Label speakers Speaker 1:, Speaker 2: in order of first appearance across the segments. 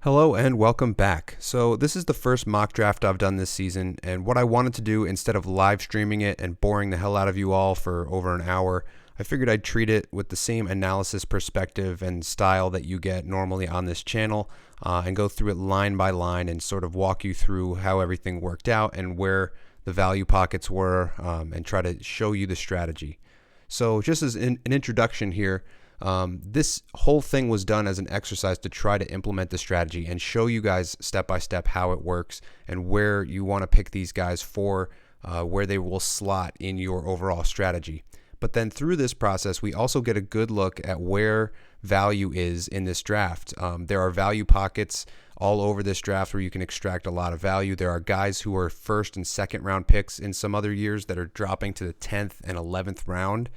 Speaker 1: Hello and welcome back. So this is the first mock draft I've done this season, and what I wanted to do, instead of live streaming it and boring the hell out of you all for over an hour, I figured I'd treat it with the same analysis perspective and style that you get normally on this channel, and go through it line by line and sort of walk you through how everything worked out and where the value pockets were, and try to show you the strategy. So just as an introduction here, this whole thing was done as an exercise to try to implement the strategy and show you guys step by step how it works and where you want to pick these guys for where they will slot in your overall strategy. But then through this process, we also get a good look at where value is in this draft. There are value pockets all over this draft where you can extract a lot of value. There are guys who are first and second round picks in some other years that are dropping to the 10th and 11th round.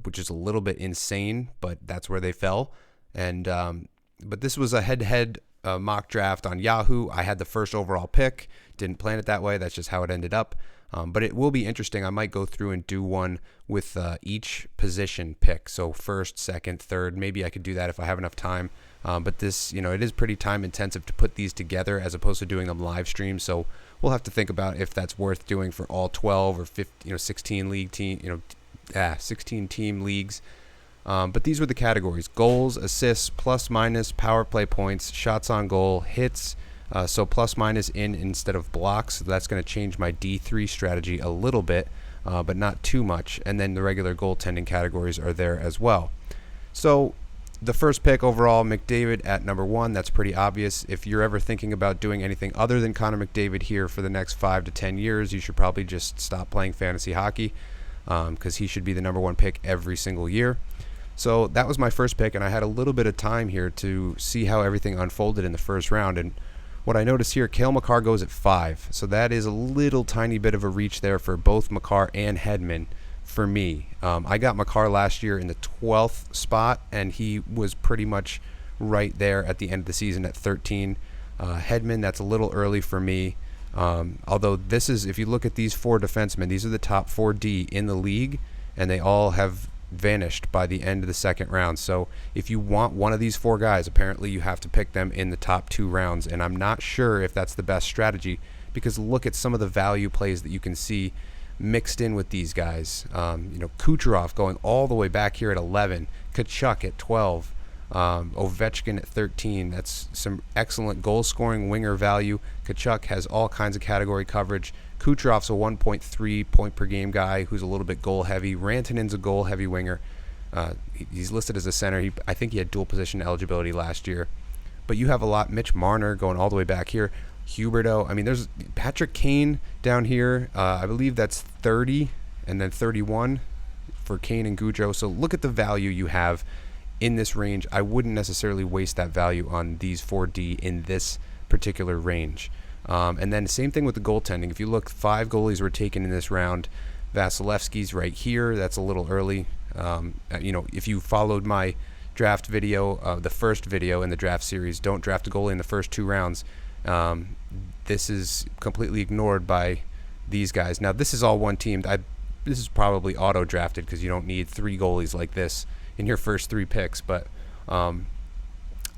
Speaker 1: Which is a little bit insane, but that's where they fell. And but this was a head-to-head mock draft on Yahoo. I had the first overall pick. Didn't plan it that way. That's just how it ended up. But it will be interesting. I might go through and do one with each position pick. So first, second, third. Maybe I could do that if I have enough time. But this, it is pretty time intensive to put these together as opposed to doing them live stream. So we'll have to think about if that's worth doing for all 12 or 15, 16 league team, 16 team leagues. But these were the categories: goals, assists, plus minus, power play points, shots on goal, hits. So plus minus in instead of blocks. So that's going to change my D3 strategy a little bit, but not too much. And then the regular goaltending categories are there as well. So the first pick overall, McDavid at number 1. That's pretty obvious. If you're ever thinking about doing anything other than Connor McDavid here for the next 5 to 10 years, you should probably just stop playing fantasy hockey. Because he should be the number 1 pick every single year. So that was my first pick, and I had a little bit of time here to see how everything unfolded in the first round. And what I noticed here, Cale Makar goes at 5. So that is a little tiny bit of a reach there for both Makar and Hedman for me. I got Makar last year in the 12th spot, and he was pretty much right there at the end of the season at 13. Hedman, that's a little early for me. Although this is, if you look at these 4 defensemen, these are the top 4D in the league, and they all have vanished by the end of the second round. So if you want one of these 4 guys, apparently you have to pick them in the top 2 rounds, and I'm not sure if that's the best strategy, because look at some of the value plays that you can see mixed in with these guys. Kucherov going all the way back here at 11, Tkachuk at 12, Ovechkin at 13. That's some excellent goal scoring winger value. Tkachuk has all kinds of category coverage. Kucherov's a 1.3 point per game guy who's a little bit goal heavy. Rantanen's a goal heavy winger. He's listed as a center. I think he had dual position eligibility last year. But you have a lot. Mitch Marner going all the way back here. Huberdeau. I mean, there's Patrick Kane down here. I believe that's 30 and then 31 for Kane and Gaudreau. So look at the value you have in this range. I wouldn't necessarily waste that value on these 4D in this particular range. And then same thing with the goaltending. If you look, 5 goalies were taken in this round. Vasilevsky's right here. That's a little early. If you followed my draft video, the first video in the draft series, don't draft a goalie in the first 2 rounds. This is completely ignored by these guys. Now, this is all one team. This is probably auto-drafted because you don't need 3 goalies like this in your first 3 picks, but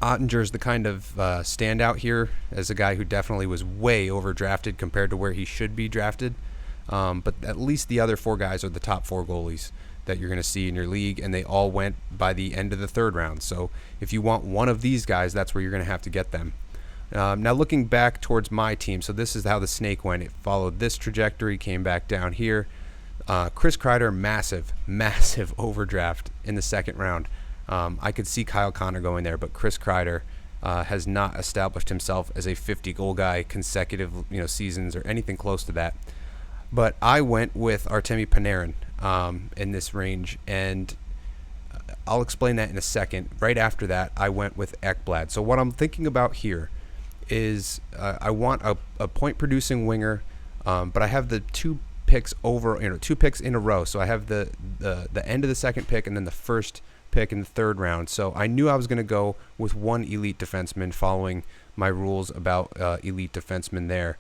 Speaker 1: Ottinger's the kind of standout here as a guy who definitely was way overdrafted compared to where he should be drafted. But at least the other 4 guys are the top 4 goalies that you're going to see in your league, and they all went by the end of the 3rd round. So if you want one of these guys, that's where you're going to have to get them. Now looking back towards my team, so this is how the snake went. It followed this trajectory, came back down here. Chris Kreider, massive overdraft in the 2nd round. I could see Kyle Connor going there, but Chris Kreider has not established himself as a 50-goal guy consecutive seasons or anything close to that. But I went with Artemi Panarin in this range, and I'll explain that in a second. Right after that, I went with Ekblad. So what I'm thinking about here is I want a point-producing winger, but I have the 2 picks over, 2 picks in a row. So I have the end of the 2nd pick and then the first pick in the 3rd round. So I knew I was going to go with 1 elite defenseman, following my rules about elite defensemen there.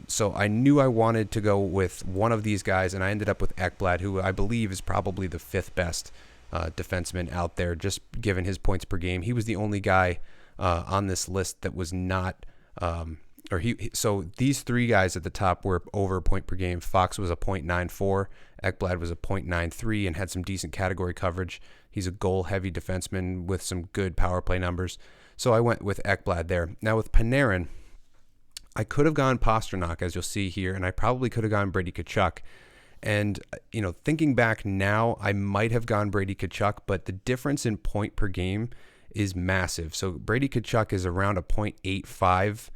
Speaker 1: So I knew I wanted to go with one of these guys, and I ended up with Ekblad, who I believe is probably the 5th best defenseman out there, just given his points per game. He was the only guy on this list that was not, so these three guys at the top were over a point per game. Fox was a .94, Ekblad was a .93 and had some decent category coverage. He's a goal-heavy defenseman with some good power play numbers. So I went with Ekblad there. Now with Panarin, I could have gone Pastrnak, as you'll see here, and I probably could have gone Brady Tkachuk. And, thinking back now, I might have gone Brady Tkachuk, but the difference in point per game is massive. So Brady Tkachuk is around a .85,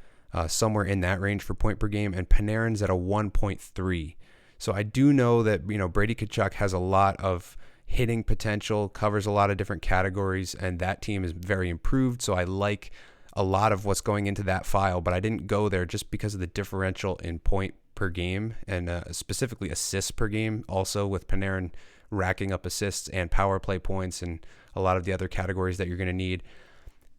Speaker 1: somewhere in that range for point per game, and Panarin's at a 1.3. So I do know that, Brady Tkachuk has a lot of hitting potential, covers a lot of different categories, and that team is very improved. So I like a lot of what's going into that file, but I didn't go there just because of the differential in point per game and specifically assists per game, also with Panarin racking up assists and power play points and a lot of the other categories that you're going to need.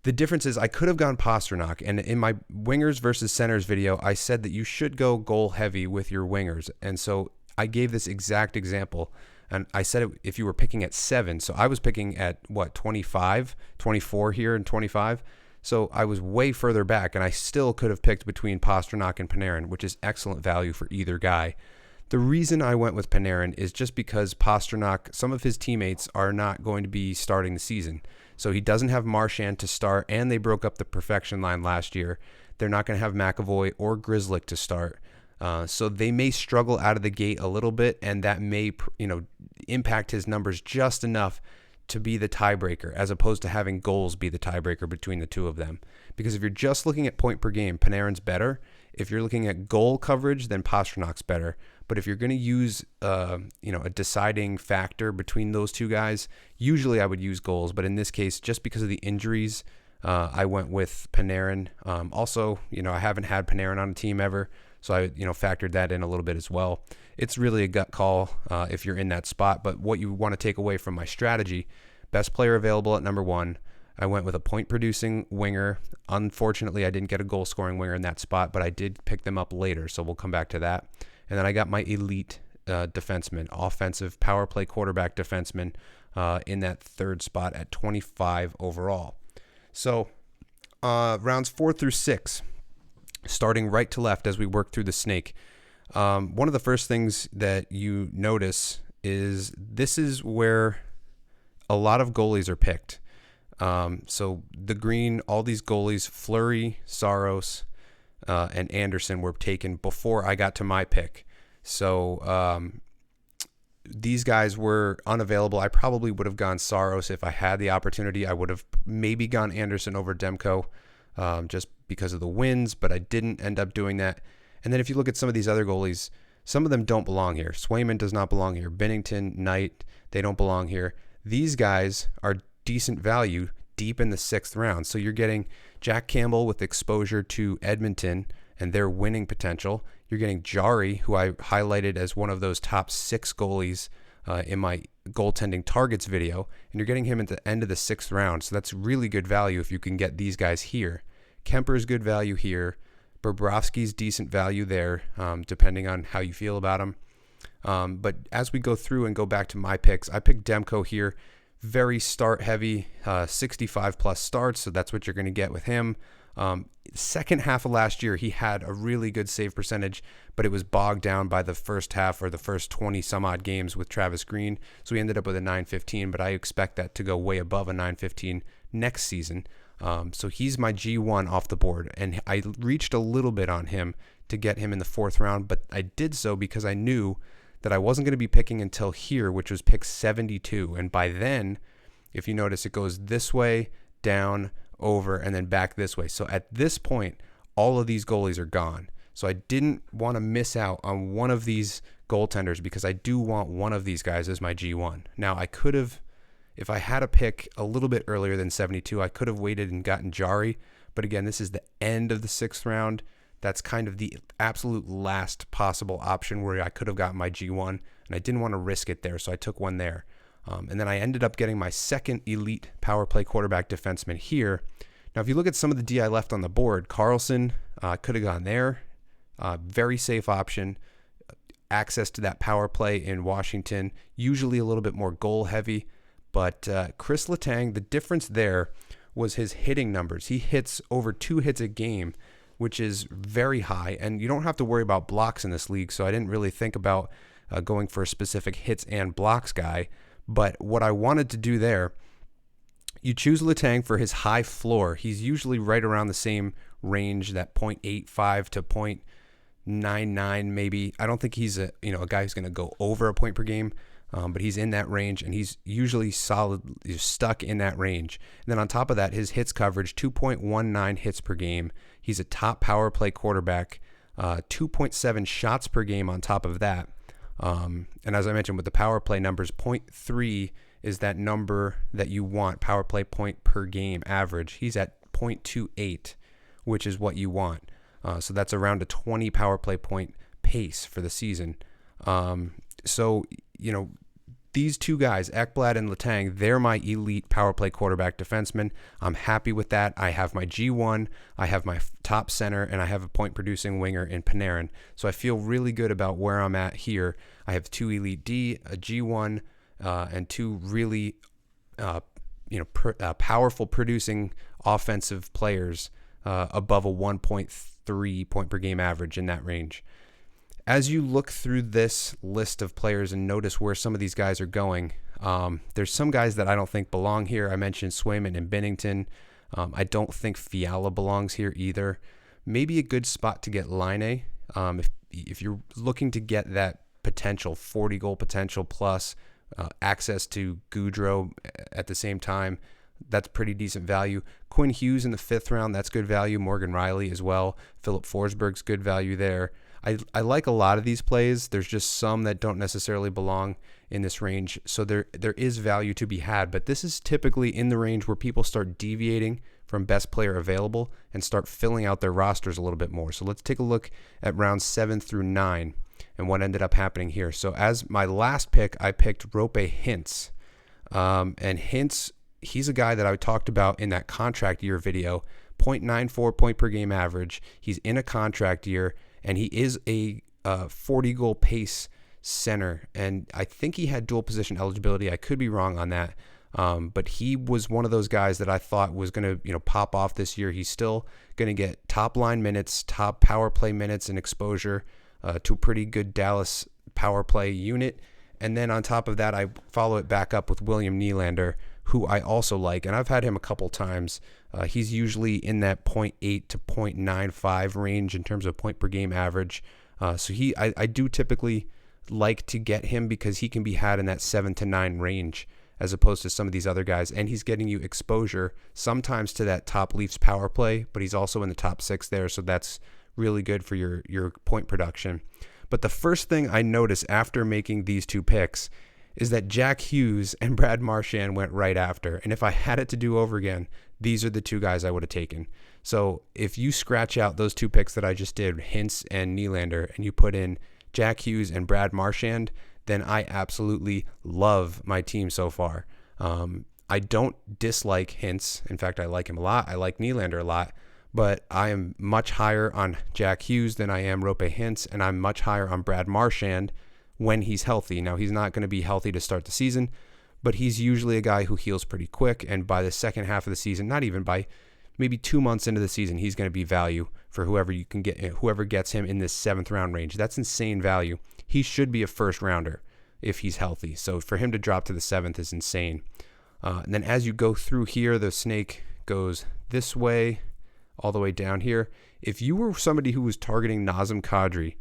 Speaker 1: The difference is I could have gone Pastrnak, and in my wingers versus centers video, I said that you should go goal heavy with your wingers, and so I gave this exact example, and I said it, if you were picking at 7, so I was picking at 25, 24 here and 25, so I was way further back, and I still could have picked between Pastrnak and Panarin, which is excellent value for either guy. The reason I went with Panarin is just because Pastrnak, some of his teammates are not going to be starting the season. So he doesn't have Marchand to start, and they broke up the perfection line last year. They're not going to have McAvoy or Grzelcyk to start. So they may struggle out of the gate a little bit, and that may, impact his numbers just enough to be the tiebreaker, as opposed to having goals be the tiebreaker between the two of them. Because if you're just looking at point per game, Panarin's better. If you're looking at goal coverage, then Pasternak's better. But if you're going to use, a deciding factor between those two guys, usually I would use goals. But in this case, just because of the injuries, I went with Panarin. Also, I haven't had Panarin on a team ever, so I, factored that in a little bit as well. It's really a gut call if you're in that spot. But what you want to take away from my strategy, best player available at number 1. I went with a point-producing winger. Unfortunately, I didn't get a goal-scoring winger in that spot, but I did pick them up later, so we'll come back to that. And then I got my elite defenseman, offensive power play quarterback defenseman in that third spot at 25 overall. So rounds 4 through 6, starting right to left as we work through the snake. One of the first things that you notice is this is where a lot of goalies are picked. So the green, all these goalies, Fleury, Saros, and Anderson were taken before I got to my pick. So these guys were unavailable. I probably would have gone Saros if I had the opportunity. I would have maybe gone Anderson over Demko just because of the wins, but I didn't end up doing that. And then if you look at some of these other goalies, some of them don't belong here. Swayman does not belong here. Binnington, Knight, they don't belong here. These guys are decent value deep in the 6th round. So you're getting Jack Campbell with exposure to Edmonton and their winning potential. You're getting Jari, who I highlighted as one of those top 6 goalies in my goaltending targets video, and you're getting him at the end of the 6th round. So that's really good value if you can get these guys here. Kemper's good value here. Bobrovsky's decent value there, depending on how you feel about him. But as we go through and go back to my picks, I picked Demko here. Very start heavy, 65 plus starts, so that's what you're going to get with him. Second half of last year, he had a really good save percentage, but it was bogged down by the first half or the first 20 some odd games with Travis Green. So he ended up with a 915, but I expect that to go way above a 915 next season. So he's my G1 off the board, and I reached a little bit on him to get him in the 4th round, but I did so because I knew that I wasn't going to be picking until here, which was pick 72. And by then, if you notice, it goes this way, down, over, and then back this way. So at this point, all of these goalies are gone. So I didn't want to miss out on one of these goaltenders because I do want one of these guys as my G1. Now, I could have, if I had a pick a little bit earlier than 72, I could have waited and gotten Jari. But again, this is the end of the 6th round. That's kind of the absolute last possible option where I could have gotten my G1, and I didn't want to risk it there, so I took one there. And then I ended up getting my second elite power play quarterback defenseman here. Now, if you look at some of the D I left on the board, Carlson could have gone there. Very safe option. Access to that power play in Washington, usually a little bit more goal heavy. But Chris Letang, the difference there was his hitting numbers. He hits over 2 hits a game, which is very high, and you don't have to worry about blocks in this league, so I didn't really think about going for a specific hits and blocks guy. But what I wanted to do there, you choose Letang for his high floor. He's usually right around the same range, that 0.85 to 0.99 maybe. I don't think he's a guy who's going to go over a point per game, but he's in that range, and he's usually solid. He's stuck in that range. And then on top of that, his hits coverage, 2.19 hits per game. He's a top power play quarterback, 2.7 shots per game on top of that. And as I mentioned with the power play numbers, 0.3 is that number that you want, power play point per game average. He's at 0.28, which is what you want. So that's around a 20 power play point pace for the season. So, these two guys, Ekblad and Letang, they're my elite power play quarterback defensemen. I'm happy with that. I have my G1, I have my top center, and I have a point-producing winger in Panarin. So I feel really good about where I'm at here. I have 2 elite D, a G1, and 2 really powerful producing offensive players above a 1.3 point per game average in that range. As you look through this list of players and notice where some of these guys are going, there's some guys that I don't think belong here. I mentioned Swayman and Binnington. I don't think Fiala belongs here either. Maybe a good spot to get Laine. If you're looking to get that potential, 40-goal potential plus access to Gaudreau at the same time, that's pretty decent value. Quinn Hughes in the 5th round, that's good value. Morgan Riley as well. Philip Forsberg's good value there. I like a lot of these plays. There's just some that don't necessarily belong in this range. So there is value to be had, but this is typically in the range where people start deviating from best player available and start filling out their rosters a little bit more. So let's take a look at rounds 7 through 9 and what ended up happening here. So as my last pick, I picked Roope Hintz. And Hintz, he's a guy that I talked about in that contract year video, 0.94 point per game average. He's in a contract year, and he is a 40-goal pace center, and I think he had dual position eligibility. I could be wrong on that, but he was one of those guys that I thought was going to pop off this year. He's still going to get top line minutes, top power play minutes, and exposure to a pretty good Dallas power play unit. And then on top of that, I follow it back up with William Nylander, who I also like, and I've had him a couple times. He's usually in that 0.8 to 0.95 range in terms of point per game average. So I do typically like to get him because he can be had in that 7 to 9 range as opposed to some of these other guys. And he's getting you exposure sometimes to that top Leafs power play, but he's also in the top 6 there. So that's really good for your point production. But the first thing I noticed after making these 2 picks is that Jack Hughes and Brad Marchand went right after. And if I had it to do over again, these are the 2 guys I would have taken. So if you scratch out those 2 picks that I just did, Hintz and Nylander, and you put in Jack Hughes and Brad Marchand, then I absolutely love my team so far. I don't dislike Hintz. In fact, I like him a lot. I like Nylander a lot. But I am much higher on Jack Hughes than I am Roope Hintz, and I'm much higher on Brad Marchand when he's healthy. Now, he's not going to be healthy to start the season, but he's usually a guy who heals pretty quick, and by the second half of the season, not even by maybe 2 months into the season, he's going to be value for whoever you can get, whoever gets him in this 7th round range. That's insane value. He should be a first rounder if he's healthy. So for him to drop to the 7th is insane. And then as you go through here, the snake goes this way, all the way down here. If you were somebody who was targeting Nazem Kadri,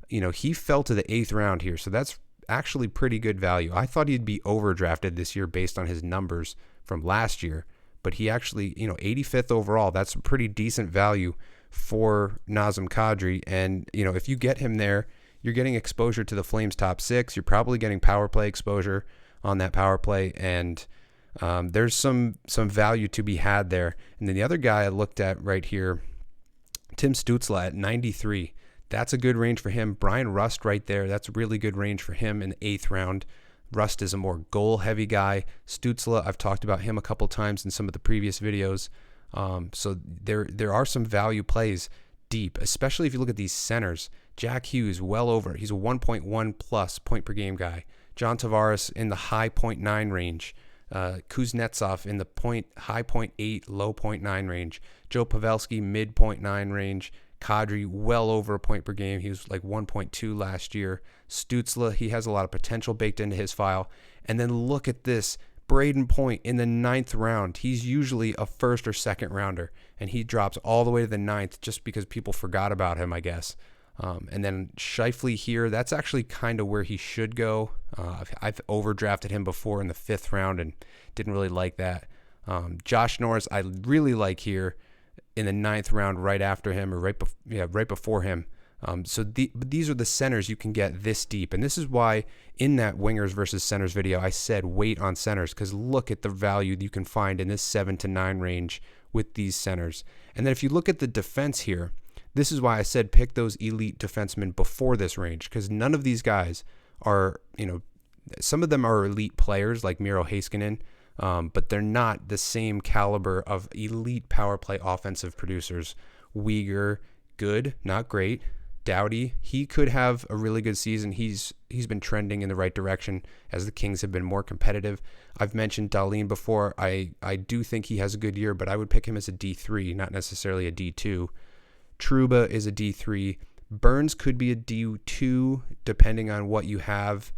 Speaker 1: he fell to the 8th round here. So that's actually pretty good value. I thought he'd be overdrafted this year based on his numbers from last year, but he actually, 85th overall. That's a pretty decent value for Nazem Kadri. And, if you get him there, you're getting exposure to the Flames top 6. You're probably getting power play exposure on that power play. And there's some value to be had there. And then the other guy I looked at right here, Tim Stützle at 93. That's a good range for him. Brian Rust right there. That's a really good range for him in the 8th round. Rust is a more goal-heavy guy. Stützle, I've talked about him a couple times in some of the previous videos. So there are some value plays deep, especially if you look at these centers. Jack Hughes, well over. He's a 1.1 plus point per game guy. John Tavares in the high 0.9 range. Kuznetsov in the high 0.8, low 0.9 range. Joe Pavelski, mid 0.9 range. Kadri, well over a point per game. He was like 1.2 last year. Stützle, he has a lot of potential baked into his file. And then look at this. Braden Point in the 9th round. He's usually a first or second rounder, and he drops all the way to the 9th just because people forgot about him, I guess. And then Scheifele here, that's actually kind of where he should go. I've overdrafted him before in the 5th round and didn't really like that. Josh Norris, I really like here in the 9th round, right after him, or right before him. So these are the centers you can get this deep. And this is why in that wingers versus centers video, I said wait on centers, because look at the value you can find in this 7 to 9 range with these centers. And then if you look at the defense here, this is why I said pick those elite defensemen before this range, because none of these guys are, some of them are elite players like Miro Heiskanen, but they're not the same caliber of elite power play offensive producers. Weegar, good, not great. Doughty, he could have a really good season. He's been trending in the right direction as the Kings have been more competitive. I've mentioned Dahlin before. I do think he has a good year, but I would pick him as a D3, not necessarily a D2. Trouba is a D3. Burns could be a D2 depending on what you have.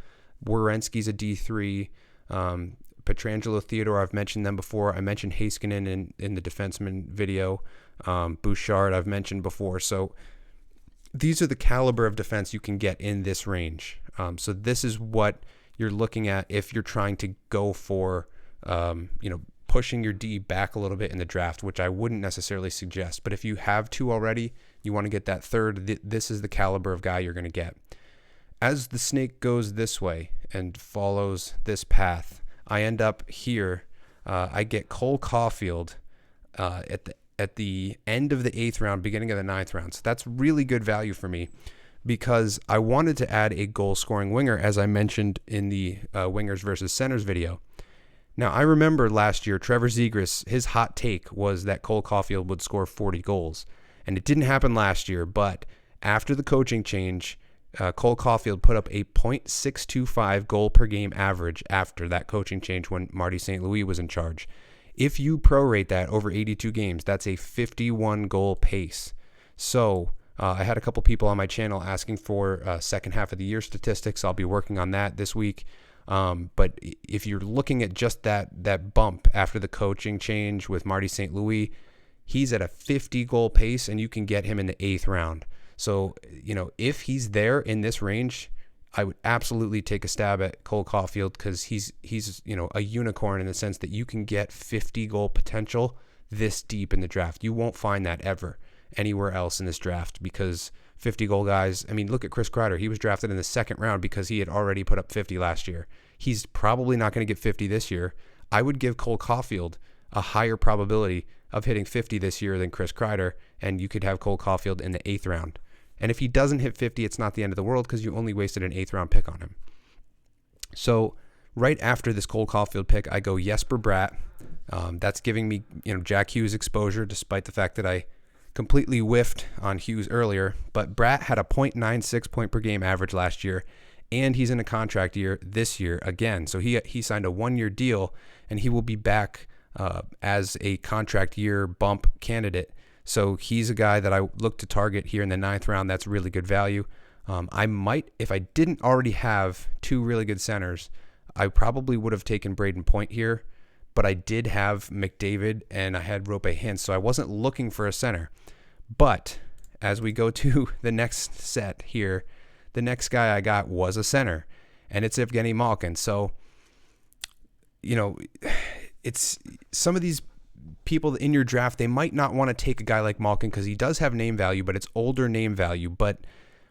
Speaker 1: Werenski's a D3. Pietrangelo, Theodore, I've mentioned them before. I mentioned Heiskanen in the defenseman video. Bouchard, I've mentioned before. So these are the caliber of defense you can get in this range. So this is what you're looking at if you're trying to go for, pushing your D back a little bit in the draft, which I wouldn't necessarily suggest. But if you have 2 already, you want to get that 3rd, this is the caliber of guy you're going to get. As the snake goes this way and follows this path, I end up here. I get Cole Caulfield at the end of the 8th round, beginning of the 9th round. So that's really good value for me because I wanted to add a goal-scoring winger, as I mentioned in the wingers versus centers video. Now, I remember last year, Trevor Zegras, his hot take was that Cole Caulfield would score 40 goals. And it didn't happen last year, but after the coaching change, Cole Caulfield put up a .625 goal per game average after that coaching change when Marty St. Louis was in charge. If you prorate that over 82 games, that's a 51 goal pace. So I had a couple people on my channel asking for second half of the year statistics. I'll be working on that this week. But if you're looking at just that bump after the coaching change with Marty St. Louis, he's at a 50 goal pace and you can get him in the 8th round. So, if he's there in this range, I would absolutely take a stab at Cole Caulfield because he's a unicorn in the sense that you can get 50 goal potential this deep in the draft. You won't find that ever anywhere else in this draft because 50 goal guys, look at Chris Kreider. He was drafted in the 2nd round because he had already put up 50 last year. He's probably not going to get 50 this year. I would give Cole Caulfield a higher probability of hitting 50 this year than Chris Kreider, and you could have Cole Caulfield in the 8th round. And if he doesn't hit 50, it's not the end of the world because you only wasted an 8th round pick on him. So right after this Cole Caulfield pick, I go Jesper Bratt. That's giving me, Jack Hughes exposure, despite the fact that I completely whiffed on Hughes earlier. But Bratt had a .96 point per game average last year, and he's in a contract year this year again. So he signed a 1-year deal, and he will be back as a contract year bump candidate. So he's a guy that I look to target here in the 9th round. That's really good value. I might, if I didn't already have 2 really good centers, I probably would have taken Braden Point here, but I did have McDavid and I had Rope Hintz, so I wasn't looking for a center. But as we go to the next set here, the next guy I got was a center, and it's Evgeny Malkin. So, it's some of these people in your draft, they might not want to take a guy like Malkin because he does have name value, but it's older name value. But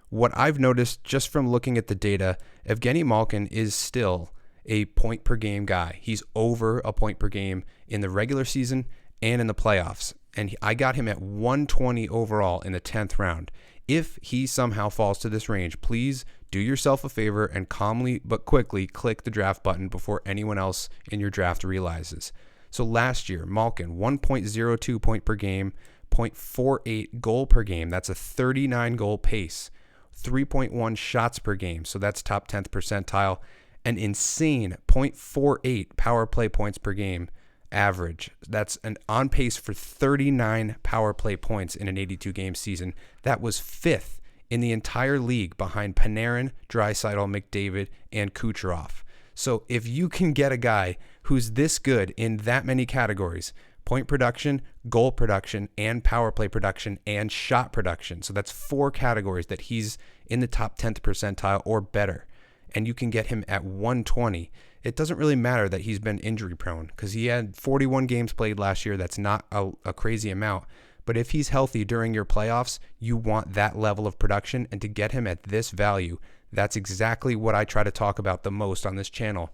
Speaker 1: what I've noticed just from looking at the data, Evgeny Malkin is still a point per game guy. He's over a point per game in the regular season and in the playoffs. And I got him at 120 overall in the 10th round. If he somehow falls to this range, please do yourself a favor and calmly but quickly click the draft button before anyone else in your draft realizes. So last year, Malkin, 1.02 point per game, 0.48 goal per game. That's a 39 goal pace, 3.1 shots per game. So that's top 10th percentile. an insane 0.48 power play points per game average. That's on pace for 39 power play points in an 82 game season. That was fifth in the entire league behind Panarin, Draisaitl, McDavid, and Kucherov. So if you can get a guy who's this good in that many categories, point production, goal production, and power play production, and shot production. So that's 4 categories that he's in the top 10th percentile or better. And you can get him at 120. It doesn't really matter that he's been injury prone because he had 41 games played last year. That's not a crazy amount. But if he's healthy during your playoffs, you want that level of production. And to get him at this value, that's exactly what I try to talk about the most on this channel.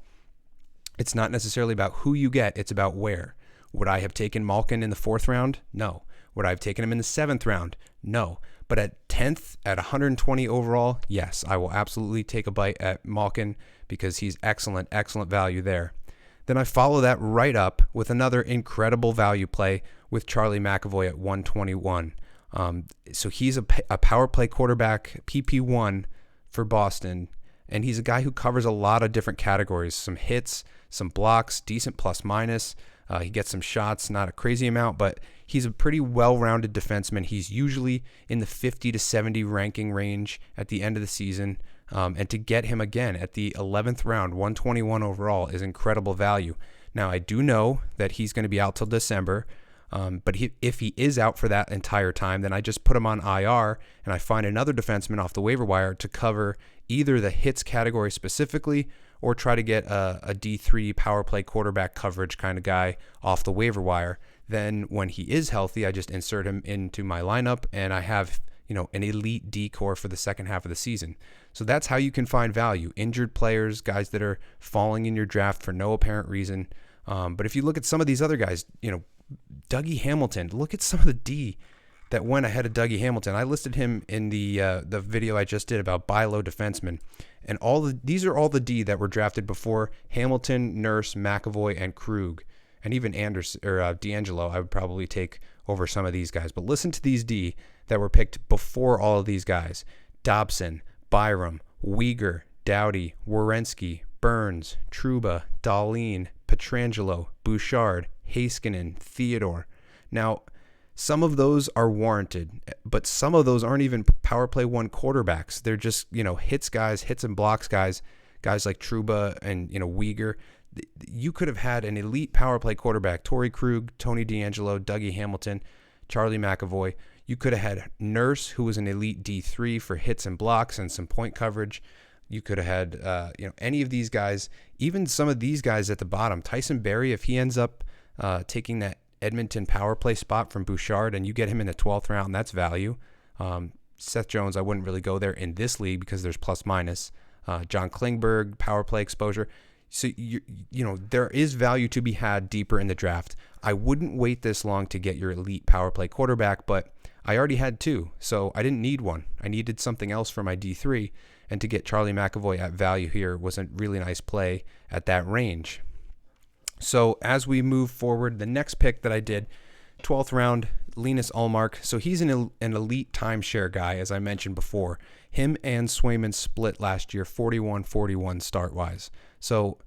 Speaker 1: It's not necessarily about who you get. It's about where. Would I have taken Malkin in the 4th round? No. Would I have taken him in the 7th round? No. But at 10th, at 120 overall, yes, I will absolutely take a bite at Malkin because he's excellent value there. Then I follow that right up with another incredible value play with Charlie McAvoy at 121. So he's a power play quarterback, PP1 for Boston, and he's a guy who covers a lot of different categories, some hits, some blocks, decent plus minus. He gets some shots, not a crazy amount, but he's a pretty well-rounded defenseman. He's usually in the 50 to 70 ranking range at the end of the season. And to get him again at the 11th round, 121 overall, is incredible value. Now, I do know that he's going to be out till December, but if he is out for that entire time, then I just put him on IR and I find another defenseman off the waiver wire to cover either the hits category specifically or try to get a D3 power play quarterback coverage kind of guy off the waiver wire. Then when he is healthy, I just insert him into my lineup and I have, an elite D core for the second half of the season. So that's how you can find value. Injured players, guys that are falling in your draft for no apparent reason. But if you look at some of these other guys, Dougie Hamilton, look at some of the D that went ahead of Dougie Hamilton. I listed him in the video I just did about buy low defensemen. And these are all the D that were drafted before Hamilton, Nurse, McAvoy, and Krug. And even Anderson or D'Angelo, I would probably take over some of these guys. But listen to these D that were picked before all of these guys: Dobson, Byram, Uyghur, Doughty, Werenski, Burns, Trouba, Dahlin, Pietrangelo, Bouchard, Heiskanen, Theodore. Now, some of those are warranted, but some of those aren't even power play 1 quarterbacks. They're just, hits guys, hits and blocks guys like Trouba and, Uyghur. You could have had an elite power play quarterback, Torrey Krug, Tony D'Angelo, Dougie Hamilton, Charlie McAvoy. You could have had Nurse, who was an elite D3 for hits and blocks and some point coverage. You could have had, any of these guys, even some of these guys at the bottom. Tyson Barrie, if he ends up taking that Edmonton power play spot from Bouchard and you get him in the 12th round, that's value. Seth Jones, I wouldn't really go there in this league because there's plus minus. John Klingberg, power play exposure. So, there is value to be had deeper in the draft. I wouldn't wait this long to get your elite power play quarterback, but I already had 2, so I didn't need one. I needed something else for my D3, and to get Charlie McAvoy at value here was a really nice play at that range. So as we move forward, the next pick that I did, 12th round, Linus Ullmark. So he's an elite timeshare guy, as I mentioned before. Him and Swayman split last year, 41-41 start-wise. So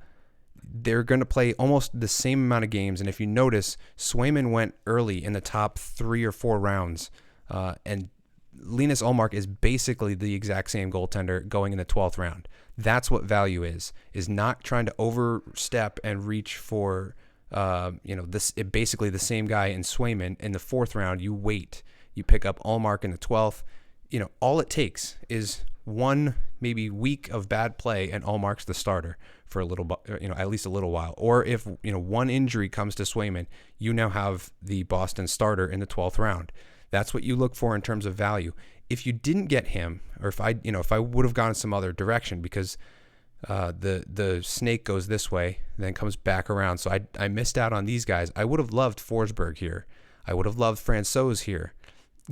Speaker 1: they're going to play almost the same amount of games. And if you notice, Swayman went early in the top 3 or 4 rounds. And Linus Ullmark is basically the exact same goaltender going in the 12th round. That's what value is not trying to overstep and reach for, basically the same guy in Swayman. In the 4th round, you wait. You pick up Ullmark in the 12th. All it takes is one maybe week of bad play and Ullmark's the starter for a little, at least a little while. Or if, one injury comes to Swayman, you now have the Boston starter in the 12th round. That's what you look for in terms of value. If you didn't get him, or if I would have gone some other direction, because the snake goes this way, then comes back around. So I missed out on these guys. I would have loved Forsberg here. I would have loved Francouz here.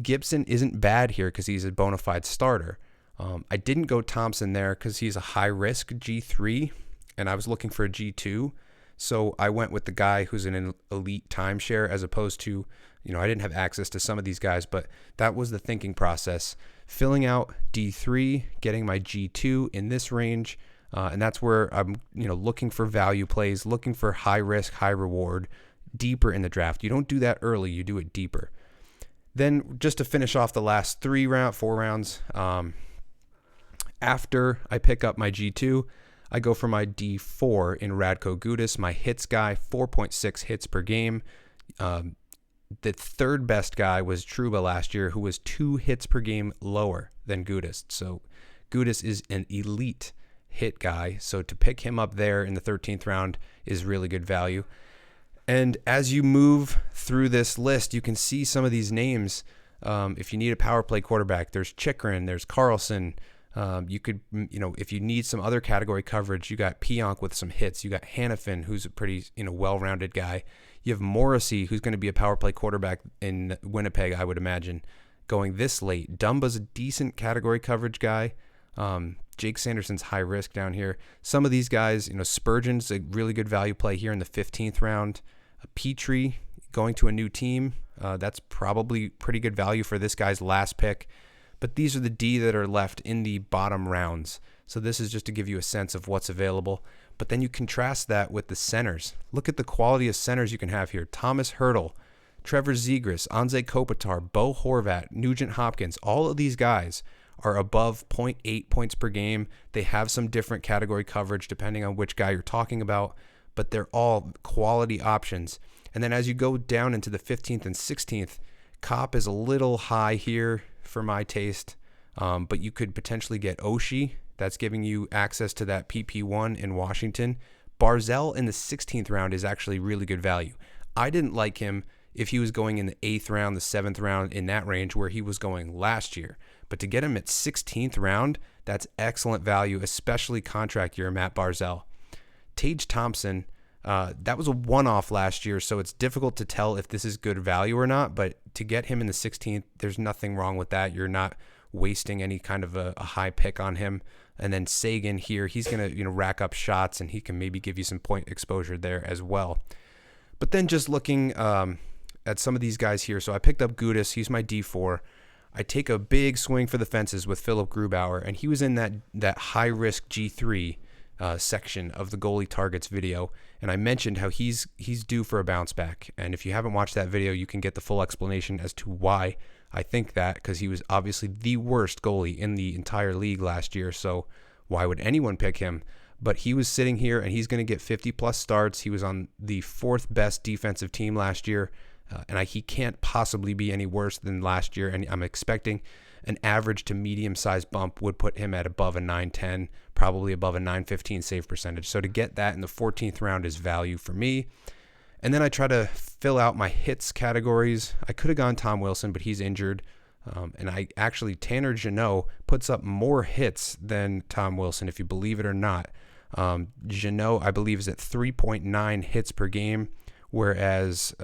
Speaker 1: Gibson isn't bad here because he's a bona fide starter. I didn't go Thompson there because he's a high risk G3, and I was looking for a G2. So I went with the guy who's an elite timeshare as opposed to, I didn't have access to some of these guys, but that was the thinking process. Filling out D3, getting my G2 in this range, And that's where I'm, looking for value plays, looking for high risk, high reward, deeper in the draft. You don't do that early, you do it deeper. Then just to finish off the last 4 rounds, after I pick up my G2, I go for my D4 in Radko Gudas, my hits guy, 4.6 hits per game. The third best guy was Trouba last year, who was 2 hits per game lower than Gudas. So Gudas is an elite hit guy. So to pick him up there in the 13th round is really good value. And as you move through this list, you can see some of these names. If you need a power play quarterback, there's Chikrin, there's Carlson. You could, if you need some other category coverage, you got Pionk with some hits. You got Hannafin, who's a pretty, well-rounded guy. You have Morrissey, who's going to be a power play quarterback in Winnipeg, I would imagine, going this late. Dumba's a decent category coverage guy. Jake Sanderson's high risk down here. Some of these guys, Spurgeon's a really good value play here in the 15th round. Petrie going to a new team. That's probably pretty good value for this guy's last pick. But these are the D that are left in the bottom rounds. So this is just to give you a sense of what's available. But then you contrast that with the centers. Look at the quality of centers you can have here. Thomas Hurdle, Trevor Zegras, Anze Kopitar, Bo Horvat, Nugent Hopkins. All of these guys are above 0.8 points per game. They have some different category coverage depending on which guy you're talking about, but they're all quality options. And then as you go down into the 15th and 16th, Kopp is a little high here for my taste, but you could potentially get Oshie. That's giving you access to that PP1 in Washington. Barzell in the 16th round is actually really good value. I didn't like him if he was going in the 8th round, the 7th round, in that range where he was going last year. But to get him at 16th round, that's excellent value, especially contract year Matt Barzell. Tage Thompson, that was a one-off last year, so it's difficult to tell if this is good value or not, but to get him in the 16th, there's nothing wrong with that. You're not wasting any kind of a high pick on him. And then Sagan here, he's going to rack up shots, and he can maybe give you some point exposure there as well. But then just looking at some of these guys here, so I picked up Gudas. He's my D4. I take a big swing for the fences with Philip Grubauer, and he was in that high-risk G3 section of the goalie targets video, and I mentioned how he's due for a bounce back. And if you haven't watched that video, you can get the full explanation as to why I think that, because he was obviously the worst goalie in the entire league last year, so why would anyone pick him? But he was sitting here, and he's going to get 50-plus starts. He was on the 4th best defensive team last year, and he can't possibly be any worse than last year, and I'm expecting an average to medium-sized bump would put him at above a 910, probably above a 915 save percentage. So to get that in the 14th round is value for me. And then I try to fill out my hits categories. I could have gone Tom Wilson, but he's injured. And Tanner Jeannot puts up more hits than Tom Wilson, if you believe it or not. Jeannot, I believe, is at 3.9 hits per game, whereas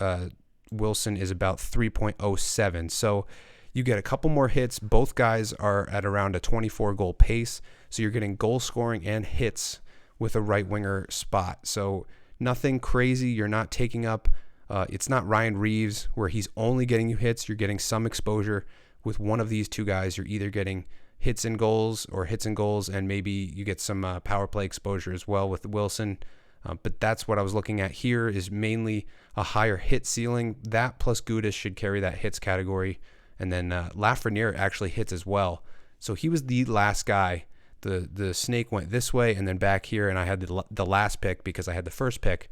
Speaker 1: Wilson is about 3.07. So you get a couple more hits. Both guys are at around a 24-goal pace. So you're getting goal scoring and hits with a right winger spot. So nothing crazy. You're not taking up, it's not Ryan Reeves where he's only getting you hits. You're getting some exposure. With one of these two guys, you're either getting hits and goals, and maybe you get some power play exposure as well with Wilson. But that's what I was looking at here, is mainly a higher hit ceiling. That plus Gudas should carry that hits category. And then Lafreniere actually hits as well. So he was the last guy. The snake went this way and then back here, and I had the last pick because I had the first pick.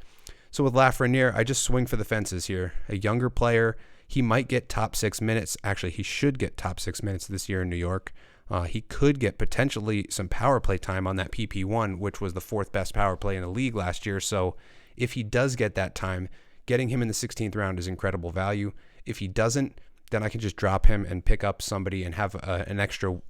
Speaker 1: So with Lafreniere, I just swing for the fences here. A younger player, he might get top 6 minutes. Actually, he should get top 6 minutes this year in New York. He could get potentially some power play time on that PP1, which was the 4th best power play in the league last year. So if he does get that time, getting him in the 16th round is incredible value. If he doesn't, then I can just drop him and pick up somebody and have an extra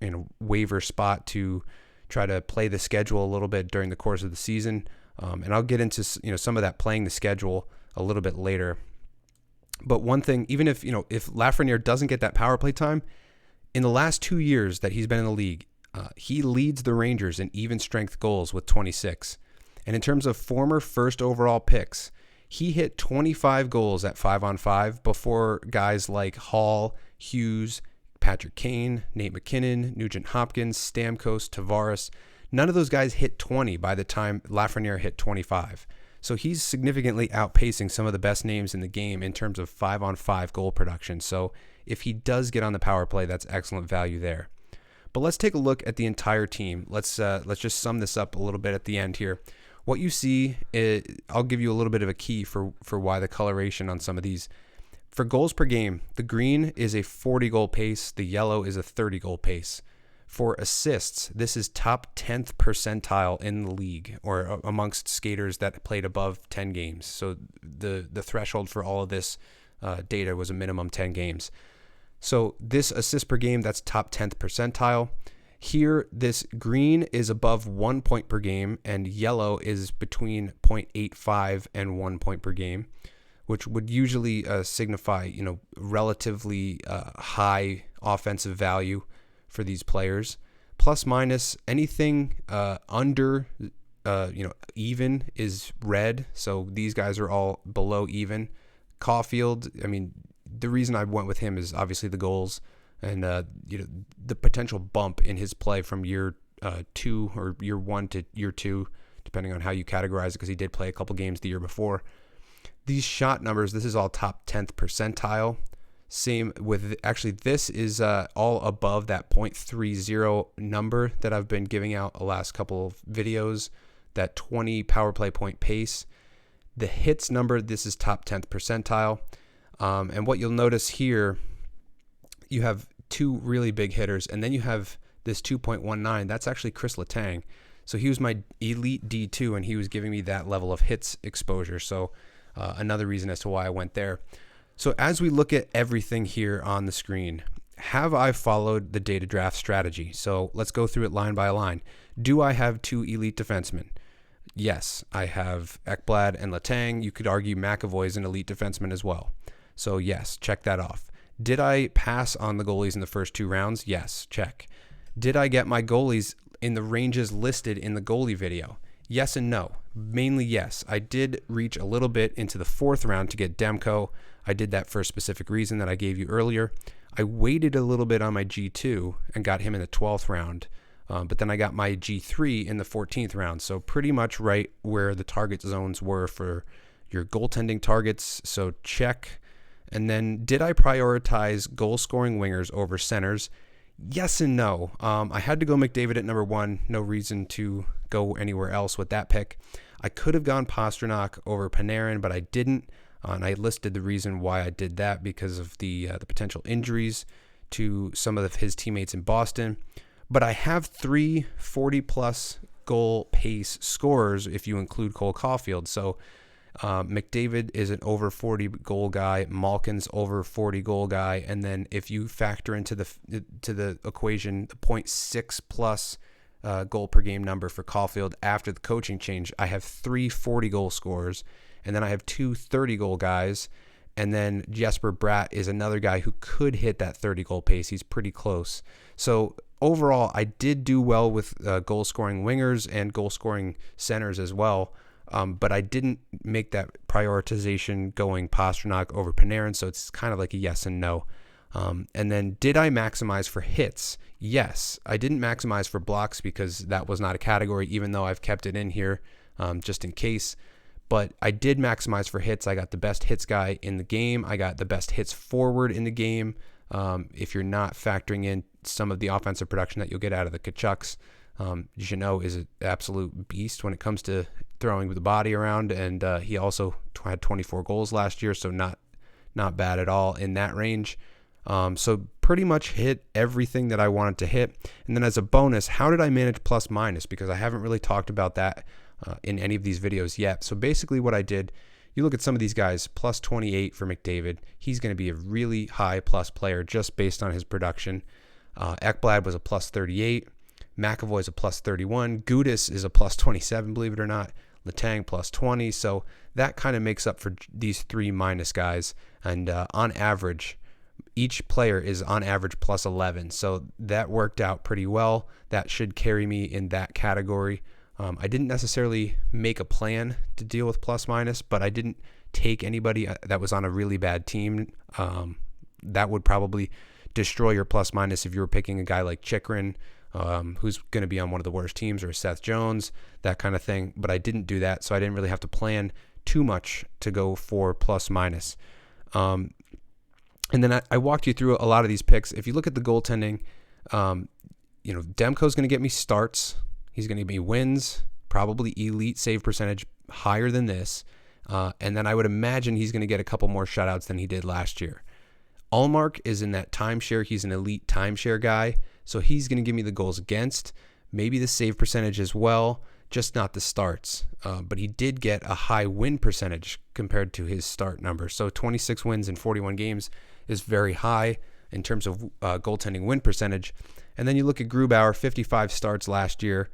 Speaker 1: waiver spot to try to play the schedule a little bit during the course of the season. And I'll get into some of that playing the schedule a little bit later. But one thing, even if Lafreniere doesn't get that power play time, in the last 2 years that he's been in the league, he leads the Rangers in even strength goals with 26. And in terms of former first overall picks, he hit 25 goals at 5-on-5 before guys like Hall, Hughes, Patrick Kane, Nate McKinnon, Nugent Hopkins, Stamkos, Tavares. None of those guys hit 20 by the time Lafreniere hit 25. So he's significantly outpacing some of the best names in the game in terms of 5-on-5 goal production. So if he does get on the power play, that's excellent value there. But let's take a look at the entire team. Let's just sum this up a little bit at the end here. What you see, I'll give you a little bit of a key for why the coloration on some of these. For goals per game, the green is a 40-goal pace. The yellow is a 30-goal pace. For assists, this is top 10th percentile in the league, or amongst skaters that played above 10 games. So the threshold for all of this data was a minimum 10 games. So this assist per game, that's top 10th percentile. Here, this green is above 1 point per game, and yellow is between 0.85 and 1 point per game, which would usually signify, relatively high offensive value for these players. Plus minus, anything under, even is red. So these guys are all below even. Caulfield, the reason I went with him is obviously the goals and the potential bump in his play from year 2 or year 1 to year 2, depending on how you categorize it, because he did play a couple games the year before. These shot numbers, this is all top 10th percentile. Same with, actually, this is all above that 0.30 number that I've been giving out the last couple of videos, that 20 power play point pace. The hits number, this is top 10th percentile. And what you'll notice here, you have 2 really big hitters, and then you have this 2.19. That's actually Chris Letang. So he was my elite D2, and he was giving me that level of hits exposure. So another reason as to why I went there. So as we look at everything here on the screen, have I followed the data draft strategy? So let's go through it line by line. Do I have 2 elite defensemen? Yes, I have Ekblad and Letang. You could argue McAvoy is an elite defenseman as well. So yes, check that off. Did I pass on the goalies in the first 2 rounds? Yes, check. Did I get my goalies in the ranges listed in the goalie video? Yes and no. Mainly yes. I did reach a little bit into the 4th round to get Demko. I did that for a specific reason that I gave you earlier. I waited a little bit on my G2 and got him in the 12th round. But then I got my G3 in the 14th round. So pretty much right where the target zones were for your goaltending targets. So check. And then did I prioritize goal scoring wingers over centers? Yes and no. I had to go McDavid at number 1. No reason to go anywhere else with that pick. I could have gone Pastrnak over Panarin, but I didn't. And I listed the reason why I did that because of the potential injuries to some of his teammates in Boston. But I have 3 40-plus goal pace scorers if you include Cole Caulfield. So McDavid is an over 40 goal guy. Malkin's over 40 goal guy. And then if you factor into the equation the 0.6 plus goal per game number for Caulfield after the coaching change, I have 3 40 goal scorers. And then I have 2 30-goal guys. And then Jesper Bratt is another guy who could hit that 30-goal pace. He's pretty close. So overall, I did do well with goal-scoring wingers and goal-scoring centers as well. But I didn't make that prioritization going Pastrnak over Panarin. So it's kind of like a yes and no. And then did I maximize for hits? Yes. I didn't maximize for blocks because that was not a category, even though I've kept it in here just in case. But I did maximize for hits. I got the best hits guy in the game. I got the best hits forward in the game. If you're not factoring in some of the offensive production that you'll get out of the Kachucks, Jeannot is an absolute beast when it comes to throwing the body around. And he also had 24 goals last year, so not bad at all in that range. So pretty much hit everything that I wanted to hit. And then as a bonus, how did I manage plus minus? Because I haven't really talked about that in any of these videos yet. So basically what I did, you look at some of these guys, plus 28 for McDavid. He's going to be a really high plus player just based on his production. Ekblad was a plus 38. McAvoy is a plus 31. Gudas is a plus 27, believe it or not. Letang plus 20. So that kind of makes up for these 3 minus guys. And on average, each player is on average plus 11. So that worked out pretty well. That should carry me in that category. I didn't necessarily make a plan to deal with plus minus, but I didn't take anybody that was on a really bad team. That would probably destroy your plus minus if you were picking a guy like Chychrun who's going to be on one of the worst teams, or Seth Jones, that kind of thing. But I didn't do that, so I didn't really have to plan too much to go for plus minus. And then I walked you through a lot of these picks. If you look at the goaltending, Demko's going to get me starts. He's going to give me wins, probably elite save percentage higher than this. And then I would imagine he's going to get a couple more shutouts than he did last year. Allmark is in that timeshare. He's an elite timeshare guy. So he's going to give me the goals against, maybe the save percentage as well, just not the starts. But he did get a high win percentage compared to his start number. So 26 wins in 41 games is very high in terms of goaltending win percentage. And then you look at Grubauer, 55 starts last year,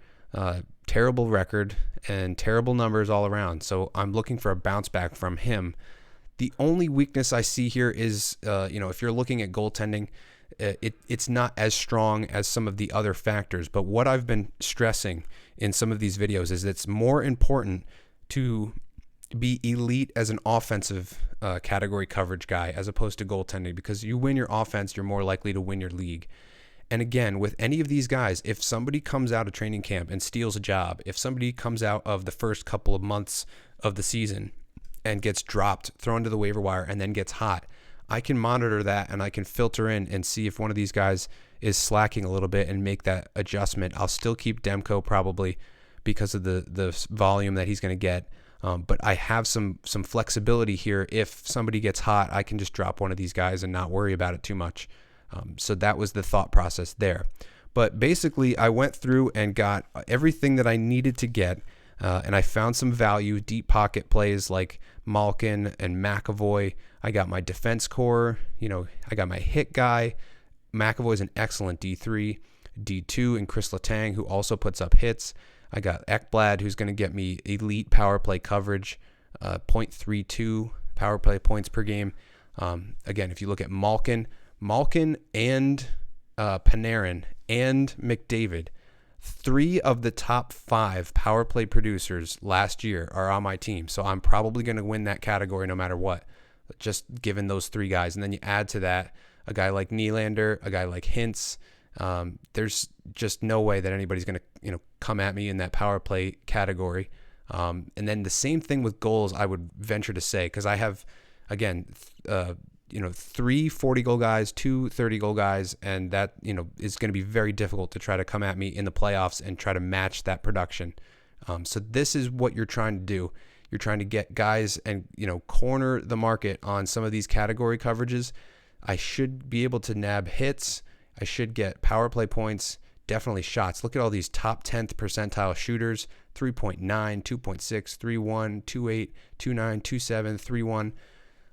Speaker 1: terrible record and terrible numbers all around. So I'm looking for a bounce back from him. The only weakness I see here is, if you're looking at goaltending, it's not as strong as some of the other factors. But what I've been stressing in some of these videos is it's more important to be elite as an offensive category coverage guy as opposed to goaltending, because you win your offense, you're more likely to win your league. And again, with any of these guys, if somebody comes out of training camp and steals a job, if somebody comes out of the first couple of months of the season and gets dropped, thrown to the waiver wire, and then gets hot, I can monitor that and I can filter in and see if one of these guys is slacking a little bit and make that adjustment. I'll still keep Demko probably because of the volume that he's going to get. But I have some flexibility here. If somebody gets hot, I can just drop one of these guys and not worry about it too much. So that was the thought process there. But basically, I went through and got everything that I needed to get, and I found some value, deep pocket plays like Malkin and McAvoy. I got my defense core. I got my hit guy. McAvoy is an excellent D3, D2, and Chris Letang, who also puts up hits. I got Ekblad, who's going to get me elite power play coverage, 0.32 power play points per game. Again, if you look at Malkin and Panarin and McDavid, 3 of the top 5 power play producers last year are on my team. So I'm probably going to win that category no matter what, just given those 3 guys. And then you add to that a guy like Nylander, a guy like Hintz. There's just no way that anybody's going to come at me in that power play category. And then the same thing with goals, I would venture to say, because I have, again, 3 40-goal guys, 2 30-goal guys, and that, is going to be very difficult to try to come at me in the playoffs and try to match that production. So this is what you're trying to do. You're trying to get guys and, corner the market on some of these category coverages. I should be able to nab hits. I should get power play points, definitely shots. Look at all these top 10th percentile shooters, 3.9, 2.6, 3.1, 2.8, 2.9, 2.7, 3.1.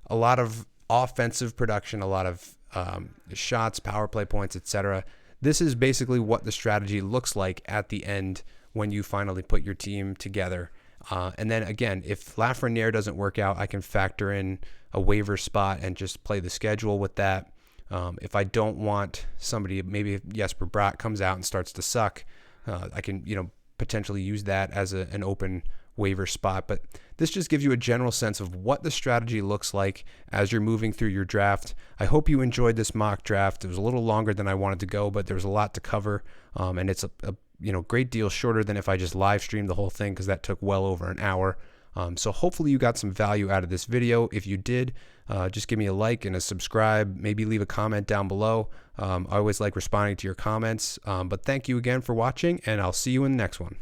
Speaker 1: A lot of offensive production, a lot of shots, power play points, etc. This is basically what the strategy looks like at the end when you finally put your team together. And then again, if Lafreniere doesn't work out, I can factor in a waiver spot and just play the schedule with that. If I don't want somebody, maybe if Jesper Bratt comes out and starts to suck, I can, potentially use that as an open waiver spot. But this just gives you a general sense of what the strategy looks like as you're moving through your draft. I hope you enjoyed this mock draft. It was a little longer than I wanted to go, but there was a lot to cover, and it's a great deal shorter than if I just live streamed the whole thing, because that took well over an hour. So hopefully you got some value out of this video. If you did, just give me a like and a subscribe, maybe leave a comment down below. I always like responding to your comments, but thank you again for watching, and I'll see you in the next one.